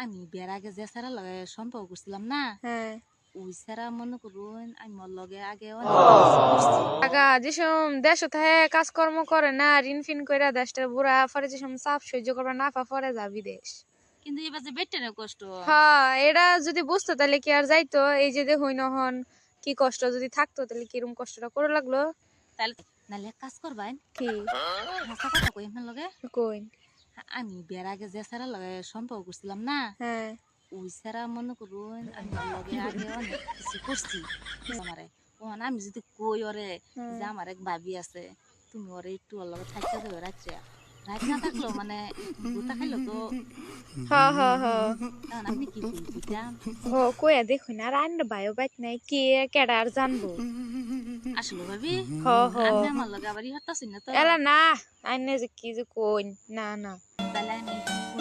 আমি বিয়ার আগে যে স্যারের লগে সম্পর্ক করছিলাম না, হ্যাঁ ওই স্যারা মনে করুন আমি মোর লগে আগে আগা যেসব দেশ থাকে কাজকর্ম করে না ঋণ ফিন কইরা দেশটা বুড়া পরে যেসব চাপ সহ্য করবে না পরে যা বিদেশ। কিন্তু এবার যে বেটের কষ্ট। হ্যাঁ এটা যদি বুঝতো তাহলে কি আর যাইতো? এই যে দেখুই নহন কি কষ্ট যদি থাকতো তাহলে কিরম কষ্টটা করে লাগলো। তাহলে নাহলে এক কাজ করবেন, কি হাসা কথা কই আপনার লগে। কইন? আমি বিয়ার আগে যে স্যারের লগে সম্পর্ক করছিলাম না, হ্যাঁ ওই স্যারা মনে করুন আমি মোর লগে আগে অনেক কিছু করছি আমারে। আমি যদি কই ওরে যে আমার এক ভাবি আছে, তুমি ওরে একটু ওর লগে থাকতে দেবে রাত্রে, রাত না থাকলেও মানে গোটা খাইলো তো। হ্যাঁ হ্যাঁ হ্যাঁ তখন আপনি কি বুঝতাম? ও কইয়া দেখুন আর আন্ড বায়ো বাইত নাই কে কেডা আর জানবো। আসলে ভাবি হ হ আমি আমার লগে আবার হতাছি না তো। এলা না আইনে যে কি যে কইন না না তাহলে আমি ফোন